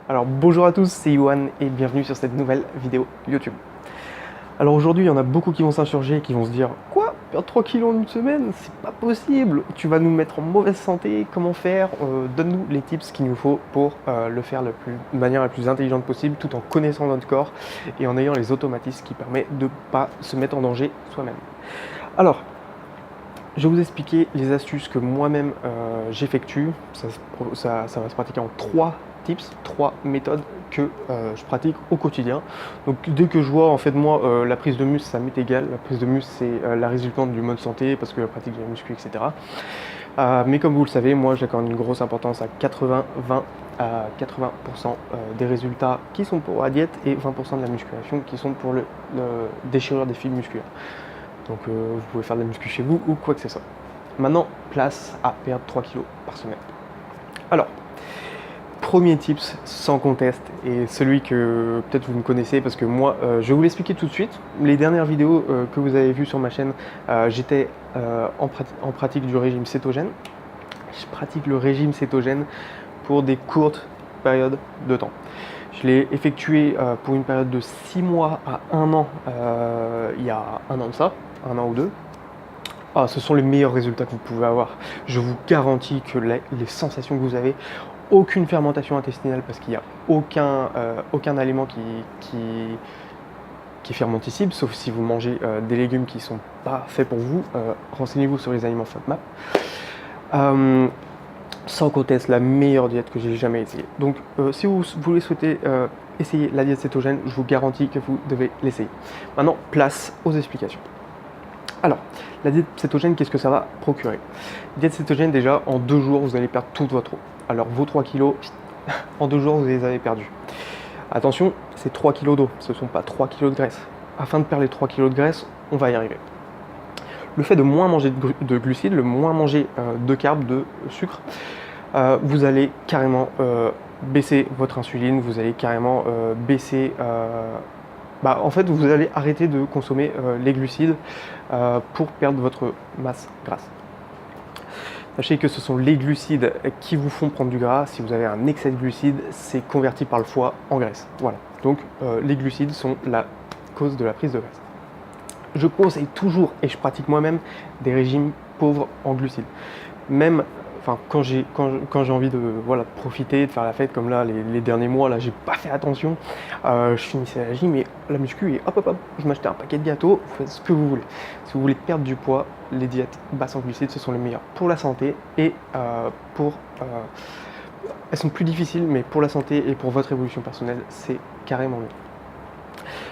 Alors bonjour à tous, c'est Yohan et bienvenue sur cette nouvelle vidéo YouTube. Alors aujourd'hui, il y en a beaucoup qui vont s'insurger et qui vont se dire « Quoi? Perdre 3 kilos en une semaine? C'est pas possible! Tu vas nous mettre en mauvaise santé, comment faire? Donne-nous les tips qu'il nous faut pour le faire de manière la plus intelligente possible, tout en connaissant notre corps et en ayant les automatismes qui permettent de ne pas se mettre en danger soi-même. » Alors, je vais vous expliquer les astuces que moi-même j'effectue. Ça va se pratiquer en 3 tips, 3 méthodes que je pratique au quotidien. Donc dès que je vois, en fait moi, la prise de muscle, ça m'est égal. La prise de muscle, c'est la résultante du mode santé parce que la pratique de la muscu, etc. Mais comme vous le savez, moi j'accorde une grosse importance à 80-20 à 80% des résultats qui sont pour la diète et 20% de la musculation qui sont pour le déchirure des fibres musculaires. Donc vous pouvez faire de la muscu chez vous ou quoi que ce soit. Maintenant, place à perdre 3 kg par semaine. Alors, premier tips sans conteste, et celui que peut-être vous me connaissez parce que moi, je vais vous l'expliquer tout de suite. Les dernières vidéos que vous avez vues sur ma chaîne, j'étais en pratique du régime cétogène. Je pratique le régime cétogène pour des courtes périodes de temps. Je l'ai effectué pour une période de 6 mois à 1 an, il y a 1 an de ça, 1 an ou 2. Ah, ce sont les meilleurs résultats que vous pouvez avoir. Je vous garantis que les sensations que vous avez, aucune fermentation intestinale parce qu'il n'y a aucun aliment qui est fermenticible, sauf si vous mangez des légumes qui ne sont pas faits pour vous. Renseignez-vous sur les aliments FODMAP. Sans conteste, la meilleure diète que j'ai jamais essayée. Donc si vous voulez souhaiter essayer la diète cétogène, je vous garantis que vous devez l'essayer. Maintenant, place aux explications. Alors, la diète cétogène, qu'est-ce que ça va procurer? Diète cétogène, déjà, en 2 jours, vous allez perdre toute votre eau. Alors, vos 3 kilos, en 2 jours, vous les avez perdus. Attention, c'est 3 kilos d'eau, ce ne sont pas 3 kilos de graisse. Afin de perdre les 3 kilos de graisse, on va y arriver. Le fait de moins manger de glucides, le moins manger de carbs, de sucre, vous allez carrément baisser votre insuline, vous allez carrément baisser... en fait, vous allez arrêter de consommer les glucides pour perdre votre masse grasse. Sachez que ce sont les glucides qui vous font prendre du gras. Si vous avez un excès de glucides, c'est converti par le foie en graisse. Voilà. Donc, les glucides sont la cause de la prise de graisse. Je conseille toujours, et je pratique moi-même, des régimes pauvres en glucides. Même quand j'ai envie de profiter, de faire la fête, comme là les derniers mois, là j'ai pas fait attention, je finissais la gym et la muscu et hop, je m'achetais un paquet de gâteaux, vous faites ce que vous voulez. Si vous voulez perdre du poids, les diètes basses en glucides, ce sont les meilleures pour la santé et elles sont plus difficiles, mais pour la santé et pour votre évolution personnelle, c'est carrément mieux.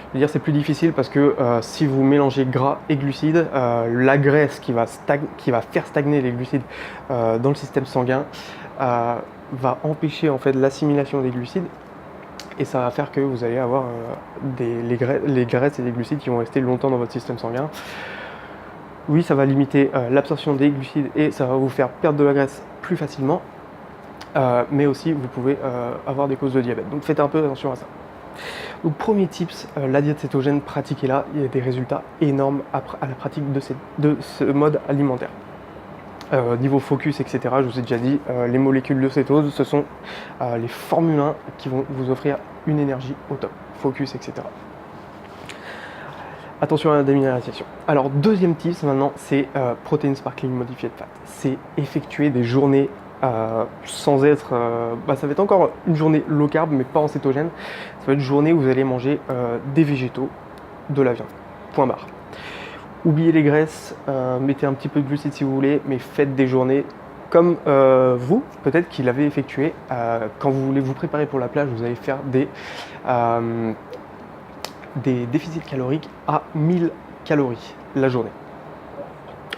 Je veux dire, c'est plus difficile parce que si vous mélangez gras et glucides, la graisse qui va faire stagner les glucides dans le système sanguin va empêcher en fait l'assimilation des glucides et ça va faire que vous allez avoir les graisses et les glucides qui vont rester longtemps dans votre système sanguin. Oui, ça va limiter l'absorption des glucides et ça va vous faire perdre de la graisse plus facilement, mais aussi vous pouvez avoir des causes de diabète. Donc faites un peu attention à ça. Donc premier tips, la diète cétogène, pratiquez-la, il y a des résultats énormes à la pratique de ce mode alimentaire. Niveau focus, etc., je vous ai déjà dit, les molécules de cétose, ce sont les formules 1 qui vont vous offrir une énergie au top, focus, etc. Attention à la déminéralisation. Alors deuxième tips maintenant, c'est protéines sparkling modifiées de fat. C'est effectuer des journées sans être... ça va être encore une journée low carb, mais pas en cétogène. Ça va être une journée où vous allez manger des végétaux, de la viande. Point barre. Oubliez les graisses, mettez un petit peu de glucides si vous voulez, mais faites des journées comme vous, peut-être qu'il l'avez effectué. Quand vous voulez vous préparer pour la plage, vous allez faire des déficits caloriques à 1000 calories la journée.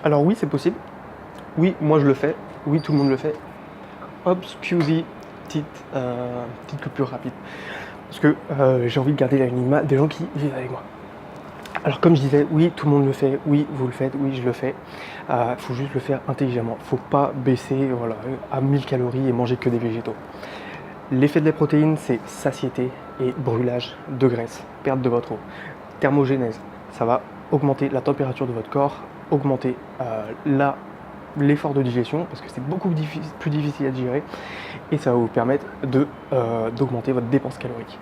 Alors oui, c'est possible. Oui, moi je le fais. Oui, tout le monde le fait. Hop, excusez, petite coupure rapide. Parce que j'ai envie de garder l'anonymat des gens qui vivent avec moi. Alors comme je disais, oui, tout le monde le fait, oui, vous le faites, oui, je le fais. Il faut juste le faire intelligemment. Il ne faut pas baisser à 1000 calories et manger que des végétaux. L'effet de la protéine, c'est satiété et brûlage de graisse, perte de votre eau. Thermogénèse, ça va augmenter la température de votre corps, augmenter l'effort de digestion, parce que c'est beaucoup plus difficile à digérer, et ça va vous permettre d'augmenter votre dépense calorique.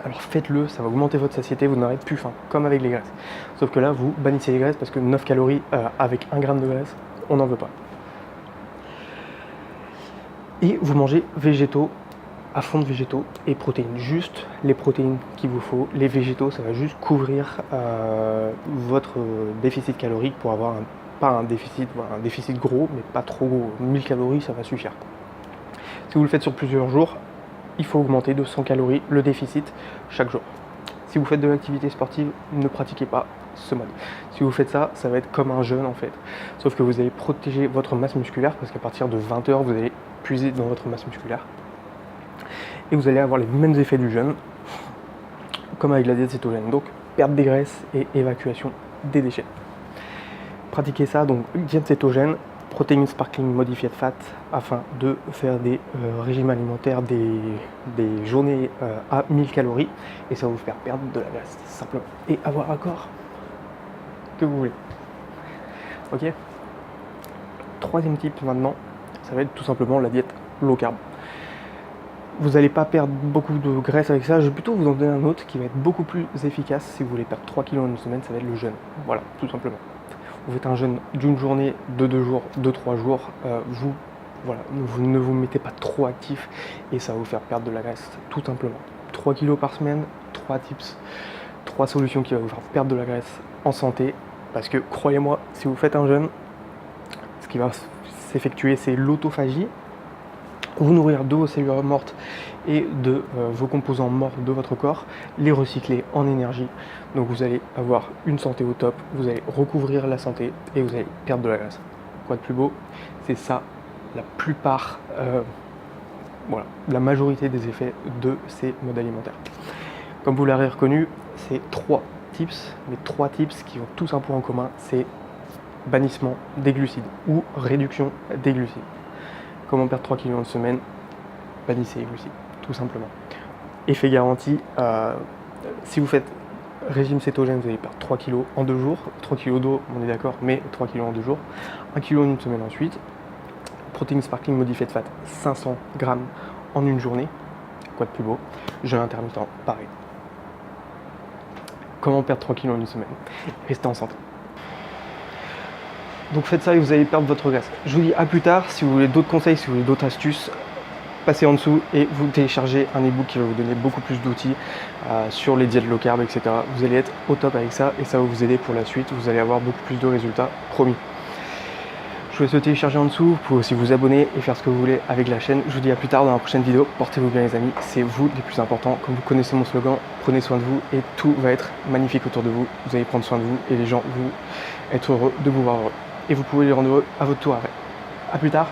Alors faites-le, ça va augmenter votre satiété, vous n'aurez plus faim, comme avec les graisses. Sauf que là, vous bannissez les graisses parce que 9 calories avec 1 gramme de graisse, on n'en veut pas. Et vous mangez végétaux, à fond de végétaux et protéines. Juste les protéines qu'il vous faut. Les végétaux, ça va juste couvrir votre déficit calorique pour avoir pas un déficit gros, mais pas trop gros. 1000 calories, ça va suffire. Si vous le faites sur plusieurs jours, il faut augmenter de 100 calories le déficit chaque jour. Si vous faites de l'activité sportive, ne pratiquez pas ce mode. Si vous faites ça, ça va être comme un jeûne en fait. Sauf que vous allez protéger votre masse musculaire parce qu'à partir de 20 h, vous allez puiser dans votre masse musculaire. Et vous allez avoir les mêmes effets du jeûne, comme avec la diète cétogène. Donc, perte des graisses et évacuation des déchets. Pratiquez ça, donc diète cétogène, protéines sparkling modified fat, afin de faire des régimes alimentaires, des journées à 1000 calories, et ça va vous faire perdre de la graisse, simplement. Et avoir un corps que vous voulez. Ok. Troisième type maintenant, ça va être tout simplement la diète low carb. Vous n'allez pas perdre beaucoup de graisse avec ça, je vais plutôt vous en donner un autre qui va être beaucoup plus efficace si vous voulez perdre 3 kg en une semaine, ça va être le jeûne. Voilà, tout simplement. Vous faites un jeûne d'une journée, de 2 jours, de 3 jours, vous ne vous mettez pas trop actif et ça va vous faire perdre de la graisse, tout simplement. 3 kg par semaine, 3 tips, 3 solutions qui vont vous faire perdre de la graisse en santé, parce que croyez-moi, si vous faites un jeûne, ce qui va s'effectuer, c'est l'autophagie. Vous nourrir de vos cellules mortes et de vos composants morts de votre corps, les recycler en énergie. Donc vous allez avoir une santé au top, vous allez recouvrir la santé et vous allez perdre de la graisse. Quoi de plus beau? C'est ça la plupart, la majorité des effets de ces modes alimentaires. Comme vous l'aurez reconnu, c'est 3 tips, mais 3 tips qui ont tous un point en commun, c'est bannissement des glucides ou réduction des glucides. Comment perdre 3 kg en une semaine? Bannissez les glucides, tout simplement. Effet garanti, si vous faites régime cétogène, vous allez perdre 3 kg en 2 jours. 3 kg d'eau, on est d'accord, mais 3 kg en 2 jours. 1 kg en une semaine ensuite. Protéines sparkling modified fat, 500 grammes en une journée. Quoi de plus beau? Jeûne intermittent, pareil. Comment perdre 3 kg en une semaine? Restez en santé. Donc faites ça et vous allez perdre votre graisse. Je vous dis à plus tard. Si vous voulez d'autres conseils, si vous voulez d'autres astuces, passez en dessous et vous téléchargez un ebook qui va vous donner beaucoup plus d'outils sur les diètes low carb, etc. Vous allez être au top avec ça et ça va vous aider pour la suite. Vous allez avoir beaucoup plus de résultats, promis. Je vous laisse le télécharger en dessous. Vous pouvez aussi vous abonner et faire ce que vous voulez avec la chaîne. Je vous dis à plus tard dans la prochaine vidéo. Portez-vous bien les amis, c'est vous les plus importants. Comme vous connaissez mon slogan, prenez soin de vous et tout va être magnifique autour de vous. Vous allez prendre soin de vous et les gens vont être heureux de vous voir heureux. Et vous pouvez les rendre heureux à votre tour après. A plus tard.